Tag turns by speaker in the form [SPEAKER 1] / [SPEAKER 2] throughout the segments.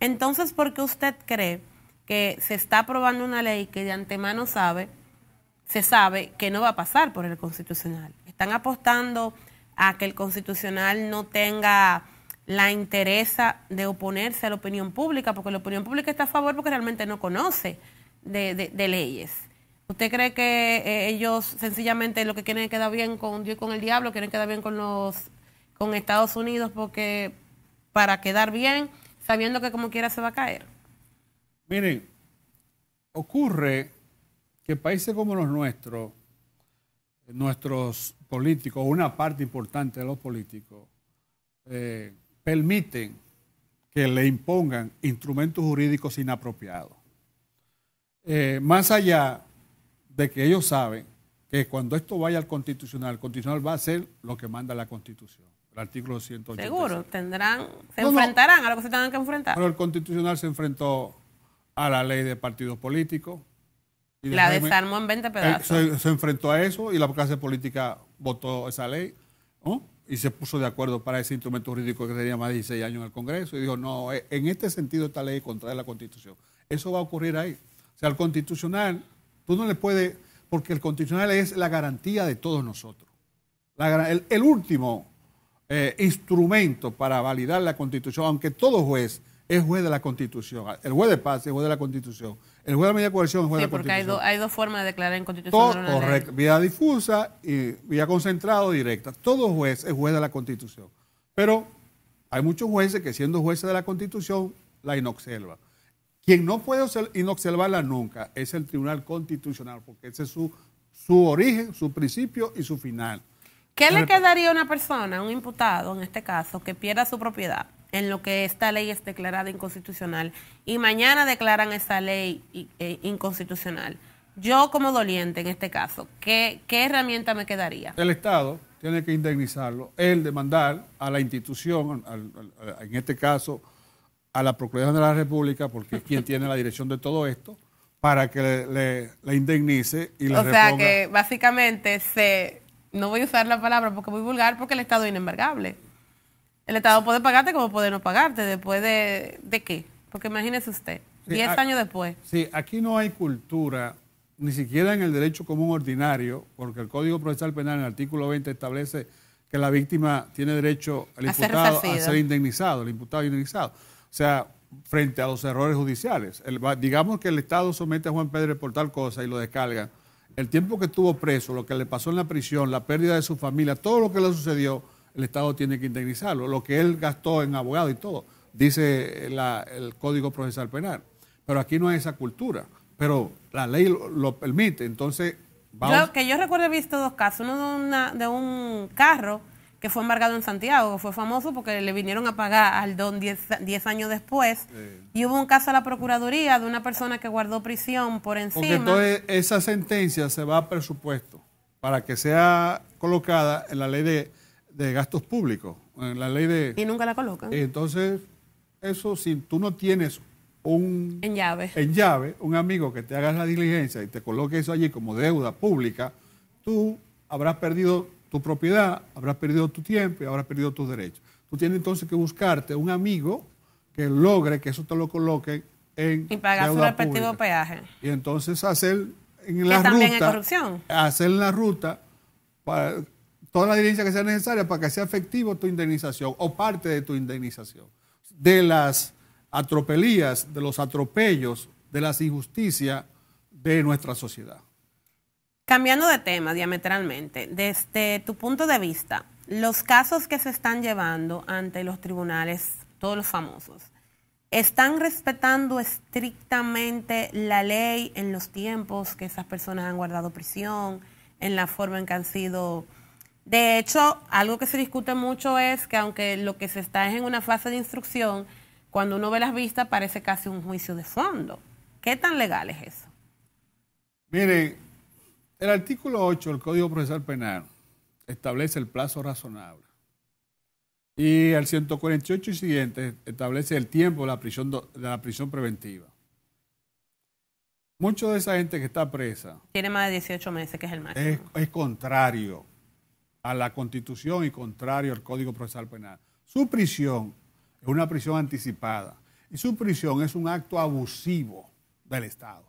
[SPEAKER 1] Entonces, ¿por qué usted cree que se está aprobando una ley que de antemano se sabe que no va a pasar por el Constitucional? Están apostando a que el Constitucional no tenga la interesa de oponerse a la opinión pública, porque la opinión pública está a favor porque realmente no conoce de leyes. ¿Usted cree que ellos sencillamente lo que quieren es quedar bien con Dios y con el diablo, quieren quedar bien con Estados Unidos porque para quedar bien, sabiendo que como quiera se va a caer?
[SPEAKER 2] Miren, ocurre que países como los nuestros, nuestros políticos, una parte importante de los políticos, permiten que le impongan instrumentos jurídicos inapropiados. Más allá de que ellos saben que cuando esto vaya al Constitucional, el Constitucional va a hacer lo que manda la Constitución, el artículo 186.
[SPEAKER 1] Seguro, enfrentarán a lo que se tengan que enfrentar.
[SPEAKER 2] Pero el Constitucional se enfrentó a la ley de partidos políticos. Y
[SPEAKER 1] la desarmó en 20 pedazos.
[SPEAKER 2] Se enfrentó a eso y la clase política votó esa ley, ¿no? Y se puso de acuerdo para ese instrumento jurídico que tenía más de 16 años en el Congreso y dijo, no, en este sentido esta ley contrae la Constitución. Eso va a ocurrir ahí. O sea, el Constitucional, tú no le puedes, porque el Constitucional es la garantía de todos nosotros. El último instrumento para validar la Constitución, aunque todo juez es juez de la Constitución. El juez de paz es juez de la Constitución. El juez de medida de coerción es juez de la Constitución.
[SPEAKER 1] Sí, porque hay dos formas de declarar en Constitución.
[SPEAKER 2] Correcto. Vía difusa y vía concentrada o directa. Todo juez es juez de la Constitución. Pero hay muchos jueces que siendo jueces de la Constitución la inobservan. Quien no puede inobservarla nunca es el Tribunal Constitucional, porque ese es su origen, su principio y su final.
[SPEAKER 1] ¿Qué le quedaría a una persona, un imputado en este caso, que pierda su propiedad en lo que esta ley es declarada inconstitucional y mañana declaran esa ley inconstitucional? Yo como doliente en este caso, ¿qué herramienta me quedaría?
[SPEAKER 2] El Estado tiene que indemnizarlo, él demandar a la institución, en este caso a la Procuraduría de la República, porque es quien tiene la dirección de todo esto, para que le indemnice y le reponga.
[SPEAKER 1] O sea que básicamente no voy a usar la palabra porque es muy vulgar, porque el Estado es inembargable. El Estado puede pagarte como puede no pagarte, después de qué. Porque imagínese usted, 10 años después.
[SPEAKER 2] Sí, aquí no hay cultura, ni siquiera en el derecho común ordinario, porque el Código Procesal Penal en el artículo 20 establece que la víctima tiene derecho, el imputado, a ser indemnizado, el imputado indemnizado. O sea, frente a los errores judiciales. Digamos que el Estado somete a Juan Pedro por tal cosa y lo descarga. El tiempo que estuvo preso, lo que le pasó en la prisión, la pérdida de su familia, todo lo que le sucedió, el Estado tiene que indemnizarlo. Lo que él gastó en abogado y todo, dice el Código Procesal Penal. Pero aquí no hay esa cultura. Pero la ley lo permite. Entonces,
[SPEAKER 1] yo recuerdo he visto dos casos. Uno de un carro que fue embargado en Santiago, que fue famoso porque le vinieron a pagar al don 10 años después. Y hubo un caso a la Procuraduría de una persona que guardó prisión por encima.
[SPEAKER 2] Porque entonces esa sentencia se va a presupuesto para que sea colocada en la ley de gastos públicos, en la ley de...
[SPEAKER 1] Y nunca la colocan.
[SPEAKER 2] Entonces, eso si tú no tienes
[SPEAKER 1] en
[SPEAKER 2] llave, un amigo que te haga la diligencia y te coloque eso allí como deuda pública, tú habrás perdido tu propiedad, habrás perdido tu tiempo y habrás perdido tus derechos. Tú tienes entonces que buscarte un amigo que logre que eso te lo coloque en
[SPEAKER 1] y pagar su respectivo
[SPEAKER 2] pública.
[SPEAKER 1] Peaje.
[SPEAKER 2] Y entonces hacer en
[SPEAKER 1] que
[SPEAKER 2] la
[SPEAKER 1] también
[SPEAKER 2] ruta,
[SPEAKER 1] es corrupción.
[SPEAKER 2] hacer en la ruta para toda la diligencia que sea necesaria para que sea efectivo tu indemnización o parte de tu indemnización. De las atropelías, de los atropellos, de las injusticias de nuestra sociedad.
[SPEAKER 1] Cambiando de tema diametralmente, desde tu punto de vista, los casos que se están llevando ante los tribunales, todos los famosos, ¿están respetando estrictamente la ley en los tiempos que esas personas han guardado prisión, en la forma en que han sido? De hecho, algo que se discute mucho es que aunque lo que se está es en una fase de instrucción, cuando uno ve las vistas parece casi un juicio de fondo. ¿Qué tan legal es eso?
[SPEAKER 2] Miren, el artículo 8 del Código Procesal Penal establece el plazo razonable. Y el 148 y siguiente establece el tiempo de la prisión preventiva. Mucha de esa gente que está presa
[SPEAKER 1] tiene más de 18 meses, que es el máximo.
[SPEAKER 2] Es contrario a la Constitución y contrario al Código Procesal Penal. Su prisión es una prisión anticipada. Y su prisión es un acto abusivo del Estado.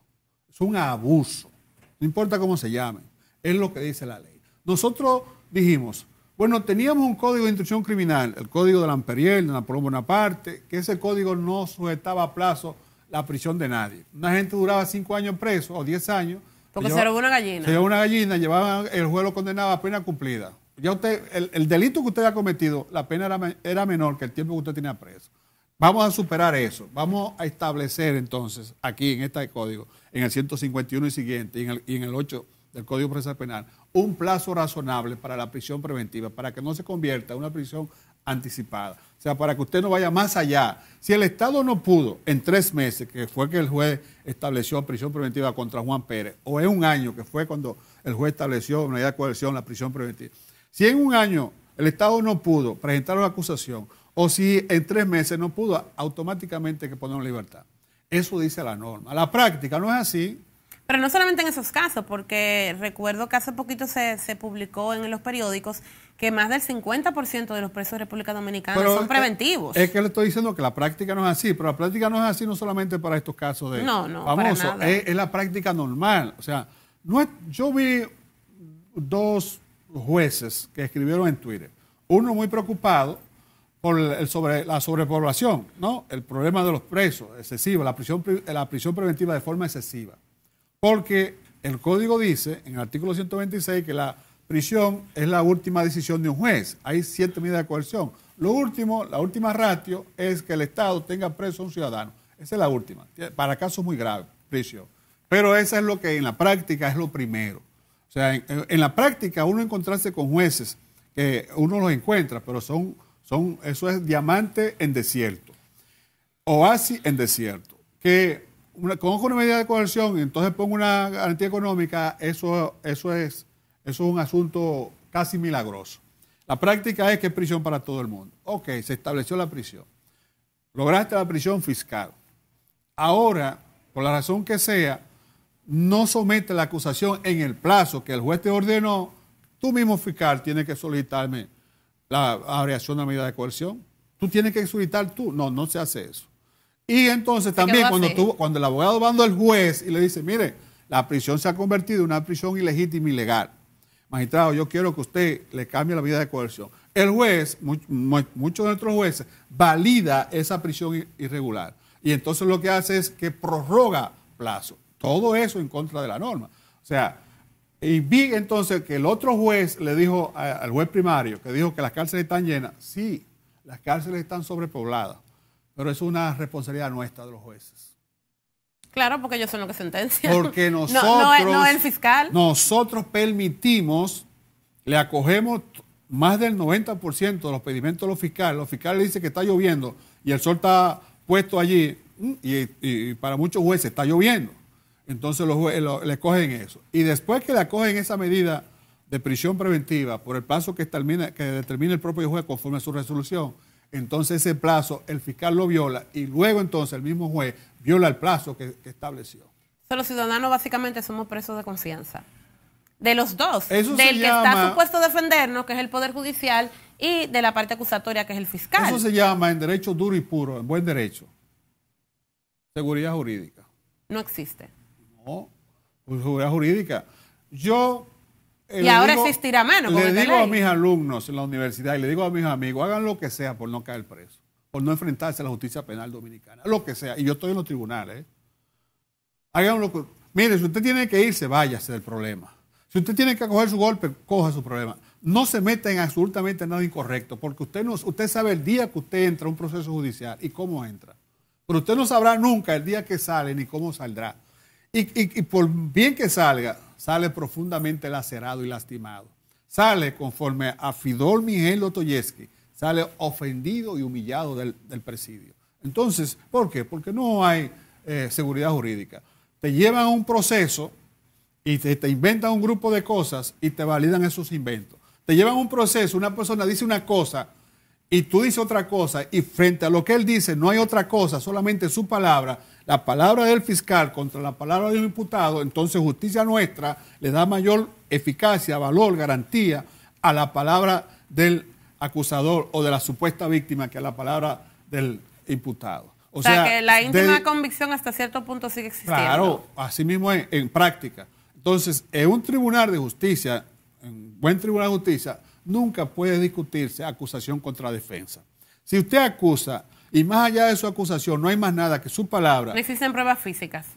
[SPEAKER 2] Es un abuso. No importa cómo se llame. Es lo que dice la ley. Nosotros dijimos, bueno, teníamos un código de instrucción criminal, el código de Lamperiel, de Napoleón Bonaparte, que ese código no sujetaba a plazo la prisión de nadie. Una gente duraba 5 años preso o 10 años.
[SPEAKER 1] Porque se robó una gallina.
[SPEAKER 2] Se robó una gallina, el juez lo condenaba a pena cumplida. Ya usted, el delito que usted ha cometido, la pena era menor que el tiempo que usted tenía preso. Vamos a superar eso. Vamos a establecer entonces, aquí en este código, en el 151 y siguiente, y en el 8 del Código Procesal Penal, un plazo razonable para la prisión preventiva, para que no se convierta en una prisión anticipada. O sea, para que usted no vaya más allá. Si el Estado no pudo en 3 meses, que fue que el juez estableció prisión preventiva contra Juan Pérez, o en 1 año, que fue cuando el juez estableció medida de coerción la prisión preventiva. Si en 1 año el Estado no pudo presentar una acusación, o si en 3 meses no pudo, automáticamente hay que poner en libertad. Eso dice la norma. La práctica no es así.
[SPEAKER 1] Pero no solamente en esos casos, porque recuerdo que hace poquito se publicó en los periódicos que más del 50% de los presos de República Dominicana son preventivos.
[SPEAKER 2] Es que le estoy diciendo que la práctica no es así, pero la práctica no es así no solamente para estos casos de famosos, es la práctica normal. O sea, yo vi 2 jueces que escribieron en Twitter, uno muy preocupado por la sobrepoblación, ¿no? El problema de los presos excesivos, la prisión preventiva de forma excesiva. Porque el código dice, en el artículo 126, que la prisión es la última decisión de un juez. Hay 7 medidas de coerción. La última ratio es que el Estado tenga preso a un ciudadano. Esa es la última. Para casos muy graves, prisión. Pero esa es lo que en la práctica es lo primero. O sea, en la práctica uno encontrarse con jueces, que uno los encuentra, pero eso es diamante en desierto. Oasis en desierto. Que conozco una medida de coerción y entonces pongo una garantía económica, eso es un asunto casi milagroso. La práctica es que es prisión para todo el mundo. Ok, se estableció la prisión. Lograste la prisión fiscal. Ahora, por la razón que sea, no somete la acusación en el plazo que el juez te ordenó, tú mismo fiscal tienes que solicitarme la abreviación de la medida de coerción. Tú tienes que solicitar tú. No se hace eso. Y entonces también cuando el abogado va al juez y le dice, mire, la prisión se ha convertido en una prisión ilegítima y ilegal. Magistrado, yo quiero que usted le cambie la medida de coerción. El juez, muchos de nuestros jueces, valida esa prisión irregular. Y entonces lo que hace es que prorroga plazo. Todo eso en contra de la norma. O sea, y vi entonces que el otro juez le dijo al juez primario, que dijo que las cárceles están llenas. Sí, las cárceles están sobrepobladas. Pero es una responsabilidad nuestra de los jueces.
[SPEAKER 1] Claro, porque ellos son los que sentencian.
[SPEAKER 2] Porque nosotros...
[SPEAKER 1] No el fiscal.
[SPEAKER 2] Nosotros permitimos, le acogemos más del 90% de los pedimentos de los fiscales. Los fiscales dicen que está lloviendo y el sol está puesto allí y para muchos jueces está lloviendo. Entonces los jueces le cogen eso. Y después que le acogen esa medida de prisión preventiva por el plazo que determina el propio juez conforme a su resolución, entonces ese plazo el fiscal lo viola y luego entonces el mismo juez viola el plazo que estableció.
[SPEAKER 1] Los ciudadanos básicamente somos presos de confianza. De los dos.
[SPEAKER 2] Eso
[SPEAKER 1] del que está supuesto a defendernos, que es el Poder Judicial, y de la parte acusatoria, que es el fiscal.
[SPEAKER 2] Eso se llama, en derecho duro y puro, en buen derecho, seguridad jurídica.
[SPEAKER 1] No existe.
[SPEAKER 2] No, pues seguridad jurídica.
[SPEAKER 1] Y ahora existirá menos.
[SPEAKER 2] Le digo a mis alumnos en la universidad y le digo a mis amigos, hagan lo que sea por no caer preso, por no enfrentarse a la justicia penal dominicana, lo que sea. Y yo estoy en los tribunales. Hagan lo que... Mire, si usted tiene que irse, váyase del problema. Si usted tiene que coger su golpe, coja su problema. No se meta en absolutamente nada incorrecto, porque usted sabe el día que usted entra a un proceso judicial y cómo entra. Pero usted no sabrá nunca el día que sale ni cómo saldrá. Y por bien que salga, sale profundamente lacerado y lastimado. Sale conforme a Fidol Miguel Dostoyevsky, sale ofendido y humillado del presidio. Entonces, ¿por qué? Porque no hay seguridad jurídica. Te llevan a un proceso y te inventan un grupo de cosas y te validan esos inventos. Te llevan a un proceso, una persona dice una cosa y tú dices otra cosa y frente a lo que él dice no hay otra cosa, solamente su palabra, la palabra del fiscal contra la palabra del imputado, entonces justicia nuestra le da mayor eficacia, valor, garantía a la palabra del acusador o de la supuesta víctima que a la palabra del imputado.
[SPEAKER 1] O sea, que la íntima convicción hasta cierto punto sigue existiendo.
[SPEAKER 2] Claro, así mismo en práctica. Entonces, en un tribunal de justicia, en un buen tribunal de justicia, nunca puede discutirse acusación contra defensa. Si usted acusa, y más allá de su acusación, no hay más nada que su palabra.
[SPEAKER 1] No existen pruebas físicas.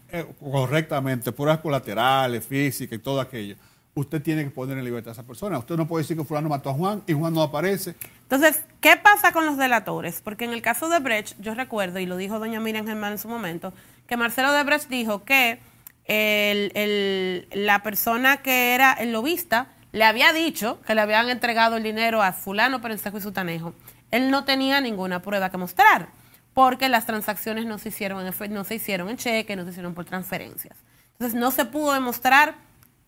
[SPEAKER 2] Correctamente, pruebas colaterales, físicas y todo aquello. Usted tiene que poner en libertad a esa persona. Usted no puede decir que fulano mató a Juan y Juan no aparece.
[SPEAKER 1] Entonces, ¿qué pasa con los delatores? Porque en el caso de Brecht, yo recuerdo, y lo dijo doña Miriam Germán en su momento, que Marcelo de Brecht dijo que la persona que era el lobista le había dicho que le habían entregado el dinero a fulano, perencejo y sutanejo. Él no tenía ninguna prueba que mostrar, porque las transacciones no se hicieron en cheque, no se hicieron por transferencias. Entonces, no se pudo demostrar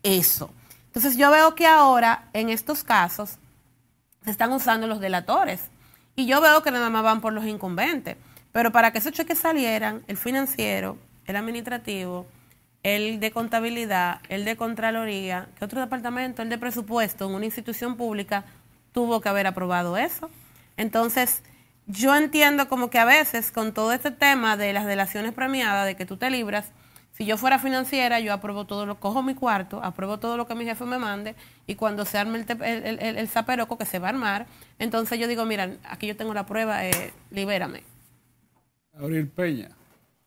[SPEAKER 1] eso. Entonces yo veo que ahora en estos casos se están usando los delatores y yo veo que nada más van por los incumbentes, pero para que esos cheques salieran, el financiero, el administrativo, el de contabilidad, el de contraloría, ¿qué otro departamento? El de presupuesto en una institución pública tuvo que haber aprobado eso. Entonces yo entiendo como que a veces con todo este tema de las delaciones premiadas, de que tú te libras, si yo fuera financiera, yo apruebo todo cojo mi cuarto, apruebo todo lo que mi jefe me mande, y cuando se arme el zaperoco que se va a armar, entonces yo digo, mira, aquí yo tengo la prueba, libérame.
[SPEAKER 2] Abril Peña.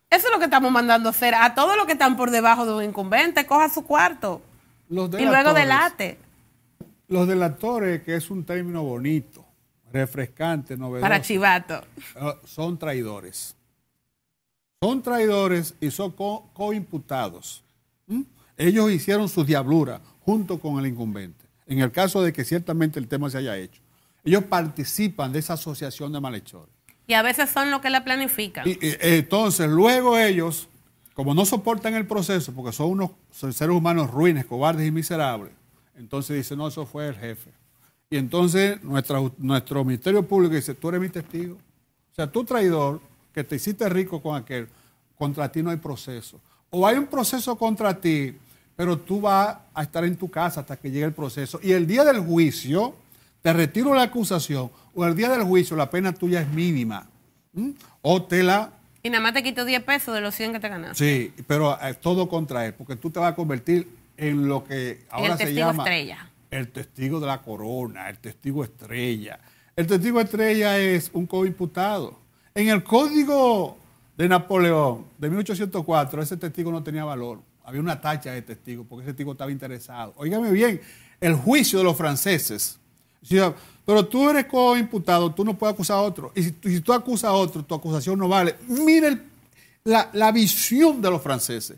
[SPEAKER 1] Eso es lo que estamos mandando a hacer a todos los que están por debajo de un incumbente, coja su cuarto y luego delate.
[SPEAKER 2] Los delatores, que es un término bonito, refrescante, novedoso.
[SPEAKER 1] Para chivato.
[SPEAKER 2] Son traidores. Son traidores y son coimputados. Ellos hicieron su diablura junto con el incumbente. En el caso de que ciertamente el tema se haya hecho. Ellos participan de esa asociación de malhechores.
[SPEAKER 1] Y a veces son los que la planifican.
[SPEAKER 2] Entonces, luego ellos, como no soportan el proceso, porque son seres humanos ruines, cobardes y miserables, entonces dicen, no, eso fue el jefe. Y entonces nuestro Ministerio Público dice, tú eres mi testigo. O sea, tú traidor, que te hiciste rico con aquel, contra ti no hay proceso. O hay un proceso contra ti, pero tú vas a estar en tu casa hasta que llegue el proceso. Y el día del juicio, te retiro la acusación, o el día del juicio la pena tuya es mínima. O te la...
[SPEAKER 1] Y nada más te quito 10 pesos de los 100 que te ganaste.
[SPEAKER 2] Sí, pero todo contra él, porque tú te vas a convertir en lo que ahora se llama...
[SPEAKER 1] estrella.
[SPEAKER 2] El testigo de la corona, el testigo estrella. El testigo estrella es un coimputado. En el Código de Napoleón de 1804, ese testigo no tenía valor. Había una tacha de testigo, porque ese testigo estaba interesado. Óigame bien, el juicio de los franceses. Pero tú eres coimputado, tú no puedes acusar a otro. Y si tú acusas a otro, tu acusación no vale. Mire la visión de los franceses.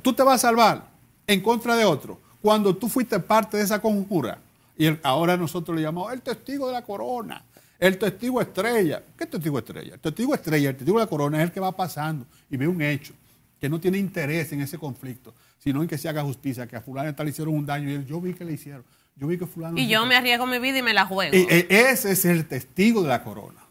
[SPEAKER 2] Tú te vas a salvar en contra de otro cuando tú fuiste parte de esa conjura. Y ahora nosotros le llamamos el testigo de la corona. El testigo estrella. ¿Qué testigo estrella? El testigo estrella, el testigo de la corona es el que va pasando y ve un hecho, que no tiene interés en ese conflicto, sino en que se haga justicia, que a fulano le hicieron un daño y él, yo vi que le hicieron, yo vi que fulano...
[SPEAKER 1] Y yo me arriesgo mi vida y me la juego.
[SPEAKER 2] Ese es el testigo de la corona.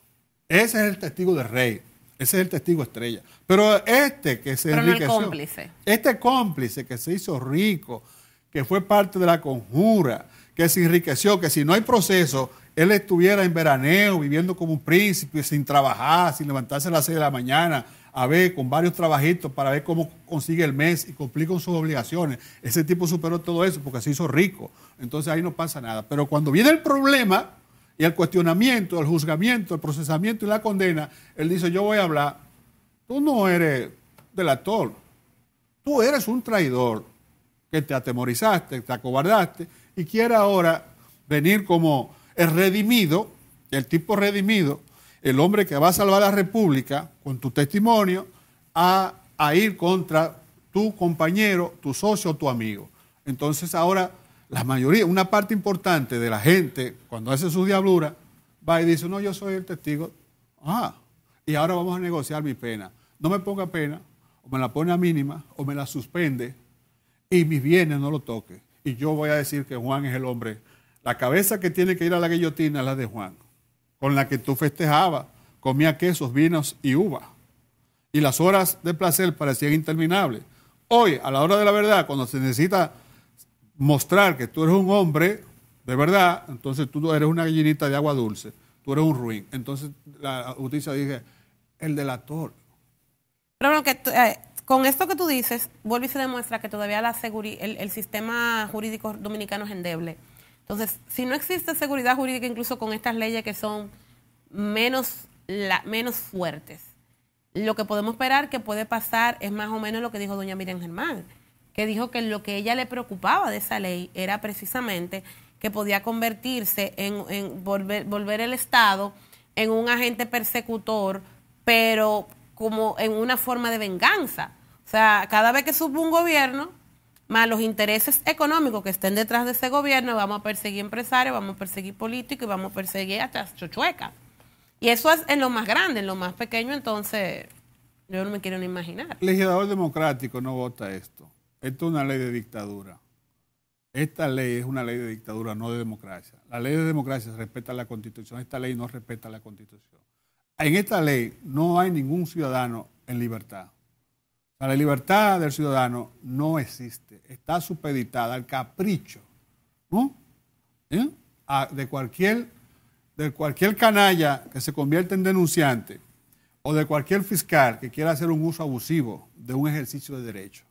[SPEAKER 2] Ese es el testigo del rey. Ese es el testigo estrella. Pero que se enriqueció...
[SPEAKER 1] No el cómplice.
[SPEAKER 2] Este cómplice que se hizo rico, que fue parte de la conjura, que se enriqueció, que si no hay proceso... Él estuviera en veraneo, viviendo como un príncipe, sin trabajar, sin levantarse a las 6 de la mañana, a ver, con varios trabajitos para ver cómo consigue el mes y cumplir con sus obligaciones. Ese tipo superó todo eso porque se hizo rico. Entonces ahí no pasa nada. Pero cuando viene el problema y el cuestionamiento, el juzgamiento, el procesamiento y la condena, él dice, yo voy a hablar. Tú no eres delator. Tú eres un traidor que te atemorizaste, te acobardaste y quiere ahora venir como... el redimido, el tipo redimido, el hombre que va a salvar a la República con tu testimonio, a ir contra tu compañero, tu socio o tu amigo. Entonces ahora la mayoría, una parte importante de la gente, cuando hace su diablura, va y dice, no, yo soy el testigo. Y ahora vamos a negociar mi pena. No me ponga pena, o me la pone a mínima, o me la suspende, y mis bienes no lo toque. Y yo voy a decir que Juan es el hombre. La cabeza que tiene que ir a la guillotina es la de Juan, con la que tú festejabas, comía quesos, vinos y uva. Y las horas de placer parecían interminables. Hoy, a la hora de la verdad, cuando se necesita mostrar que tú eres un hombre de verdad, entonces tú eres una gallinita de agua dulce, tú eres un ruin. Entonces la justicia dice, el delator.
[SPEAKER 1] Pero bueno, con esto que tú dices, vuelve y se demuestra que todavía el sistema jurídico dominicano es endeble. Entonces, si no existe seguridad jurídica, incluso con estas leyes que son menos fuertes, lo que podemos esperar que puede pasar es más o menos lo que dijo doña Miriam Germán, que dijo que lo que ella le preocupaba de esa ley era precisamente que podía convertirse en volver el Estado en un agente persecutor, pero como en una forma de venganza. O sea, cada vez que sube un gobierno, más los intereses económicos que estén detrás de ese gobierno, vamos a perseguir empresarios, vamos a perseguir políticos y vamos a perseguir hasta chochuecas. Y eso es en lo más grande. En lo más pequeño, entonces, yo no me quiero ni imaginar.
[SPEAKER 2] El legislador democrático no vota esto. Esto es una ley de dictadura. Esta ley es una ley de dictadura, no de democracia. La ley de democracia respeta la Constitución. Esta ley no respeta la Constitución. En esta ley no hay ningún ciudadano en libertad. O sea, la libertad del ciudadano no existe. Está supeditada al capricho, ¿no? De cualquier canalla que se convierta en denunciante o de cualquier fiscal que quiera hacer un uso abusivo de un ejercicio de derecho.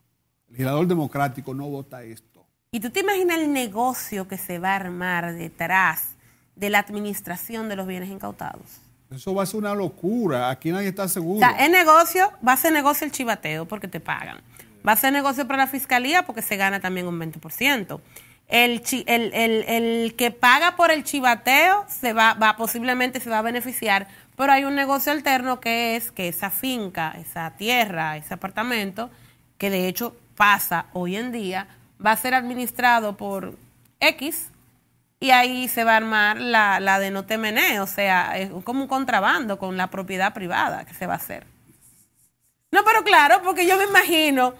[SPEAKER 2] El legislador democrático no vota esto.
[SPEAKER 1] ¿Y tú te imaginas el negocio que se va a armar detrás de la administración de los bienes incautados?
[SPEAKER 2] Eso va a ser una locura. Aquí nadie está seguro.
[SPEAKER 1] O sea, va a ser negocio el chivateo porque te pagan. Va a ser negocio para la fiscalía porque se gana también un 20%. El que paga por el chivateo posiblemente se va a beneficiar, pero hay un negocio alterno que es que esa finca, esa tierra, ese apartamento, que de hecho pasa hoy en día, va a ser administrado por X. Y ahí se va a armar la de no te mené, o sea, es como un contrabando con la propiedad privada que se va a hacer. No, pero claro, porque yo me imagino,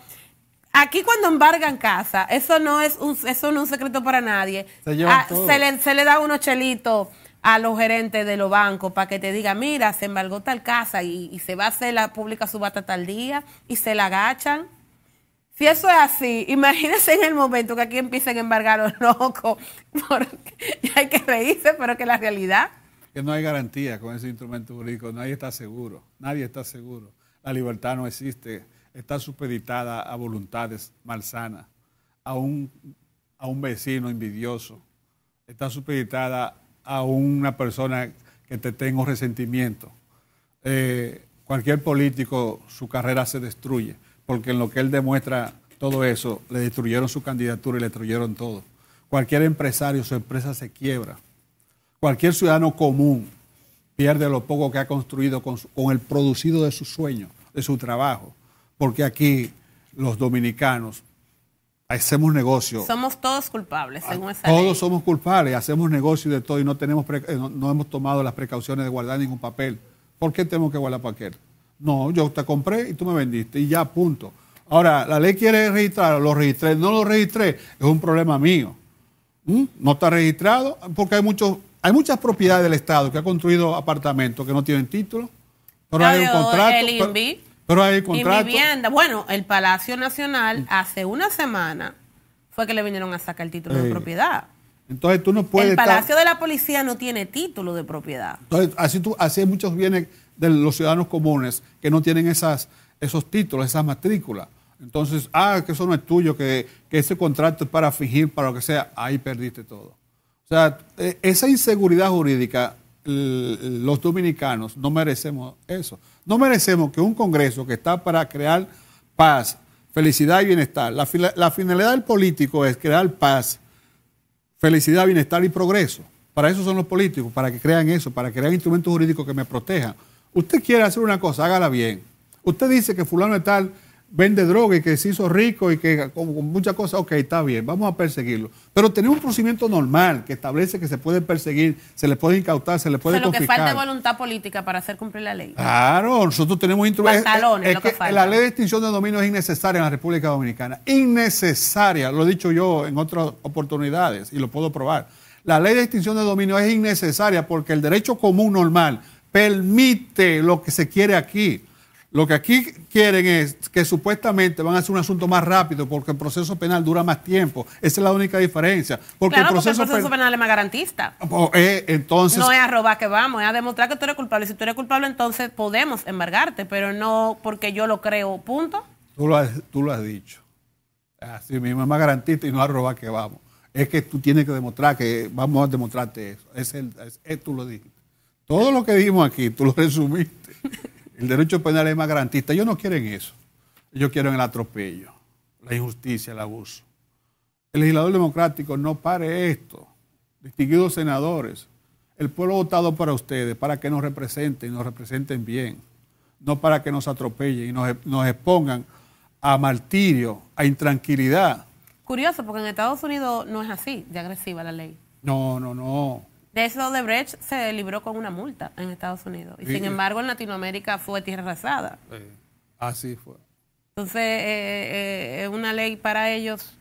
[SPEAKER 1] aquí cuando embargan casa, eso no es un secreto para nadie. Se le da unos chelitos a los gerentes de los bancos para que te diga, mira, se embargó tal casa y se va a hacer la pública subasta tal día y se la agachan. Si eso es así, imagínense en el momento que aquí empiecen a embargar los locos, porque hay que reírse, pero que la realidad...
[SPEAKER 2] Que no hay garantía con ese instrumento jurídico, nadie está seguro, La libertad no existe, está supeditada a voluntades malsanas, a un vecino envidioso, está supeditada a una persona que te tenga resentimiento. Cualquier político, su carrera se destruye. Porque en lo que él demuestra todo eso, le destruyeron su candidatura y le destruyeron todo. Cualquier empresario, su empresa se quiebra. Cualquier ciudadano común pierde lo poco que ha construido con el producido de su sueño, de su trabajo. Porque aquí los dominicanos hacemos negocio.
[SPEAKER 1] Somos todos culpables, según esa ley.
[SPEAKER 2] Todos somos culpables, hacemos negocio de todo y no hemos tomado las precauciones de guardar ningún papel. ¿Por qué tengo que guardar papel? No, yo te compré y tú me vendiste y ya, punto. Ahora, la ley quiere registrar, lo registré, no lo registré, es un problema mío. No está registrado porque hay muchas propiedades del Estado que ha construido apartamentos que no tienen título, pero hay un contrato.
[SPEAKER 1] El INVI,
[SPEAKER 2] pero hay un contrato.
[SPEAKER 1] Y vivienda. Bueno, el Palacio Nacional hace una semana fue que le vinieron a sacar el título de propiedad.
[SPEAKER 2] Entonces tú no puedes
[SPEAKER 1] El Palacio de la Policía no tiene título de propiedad.
[SPEAKER 2] Entonces, así hay muchos bienes de los ciudadanos comunes que no tienen esos títulos, esas matrículas. Entonces, que eso no es tuyo, que ese contrato es para fingir, para lo que sea, ahí perdiste todo. O sea, esa inseguridad jurídica, los dominicanos no merecemos eso. No merecemos que un Congreso que está para crear paz, felicidad y bienestar, la finalidad del político es crear paz, felicidad, bienestar y progreso. Para eso son los políticos, para que crean eso, para crear instrumentos jurídicos que me protejan. Usted quiere hacer una cosa, hágala bien. Usted dice que fulano de tal vende droga y que se hizo rico y que con muchas cosas, ok, está bien, vamos a perseguirlo. Pero tener un procedimiento normal que establece que se puede perseguir, se le puede incautar, se le puede confiscar.
[SPEAKER 1] Lo que falta es voluntad política para hacer cumplir la ley.
[SPEAKER 2] Claro, nosotros tenemos instrumentos. La ley de extinción de dominio es innecesaria en la República Dominicana. Innecesaria, lo he dicho yo en otras oportunidades y lo puedo probar. La ley de extinción de dominio es innecesaria porque el derecho común normal permite lo que se quiere aquí. Lo que aquí quieren es que supuestamente van a hacer un asunto más rápido porque el proceso penal dura más tiempo. Esa es la única diferencia. Porque
[SPEAKER 1] claro, porque el proceso penal es más garantista.
[SPEAKER 2] Entonces,
[SPEAKER 1] no es a robar que vamos, es a demostrar que tú eres culpable. Si tú eres culpable, entonces podemos embargarte, pero no porque yo lo creo, punto.
[SPEAKER 2] Tú lo has dicho. Así mismo, es más garantista y no a robar que vamos. Es que tú tienes que demostrar que vamos a demostrarte eso. Tú lo dijiste. Todo lo que dijimos aquí, tú lo resumiste. El derecho penal es más garantista. Ellos no quieren eso. Ellos quieren el atropello, la injusticia, el abuso. El legislador democrático no pare esto. Distinguidos senadores, el pueblo ha votado para ustedes, para que nos representen bien. No para que nos atropellen y nos expongan a martirio, a intranquilidad.
[SPEAKER 1] Curioso, porque en Estados Unidos no es así de agresiva la ley.
[SPEAKER 2] No.
[SPEAKER 1] De eso Odebrecht se libró con una multa en Estados Unidos. Y sin embargo en Latinoamérica fue tierra arrasada.
[SPEAKER 2] Así fue.
[SPEAKER 1] Entonces es una ley para ellos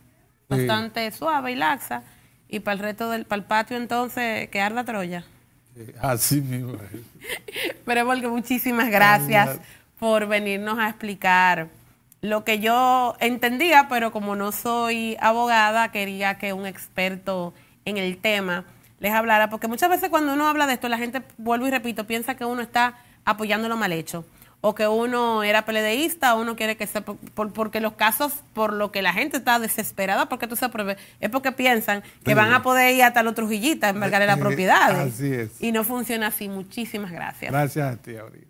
[SPEAKER 1] bastante suave y laxa. Y para el resto para el patio entonces que arda Troya.
[SPEAKER 2] Así mismo.
[SPEAKER 1] Pero porque muchísimas gracias por venirnos a explicar lo que yo entendía, pero como no soy abogada, quería que un experto en el tema les hablara, porque muchas veces cuando uno habla de esto, la gente, vuelvo y repito, piensa que uno está apoyando lo mal hecho, o que uno era peledeísta, o uno quiere que sea, porque los casos, por lo que la gente está desesperada porque tú se apruebe, es porque piensan que van a poder ir hasta los Trujillitas, embargarle las propiedades.
[SPEAKER 2] Así es.
[SPEAKER 1] Y no funciona así. Muchísimas gracias.
[SPEAKER 2] Gracias a ti, Abril.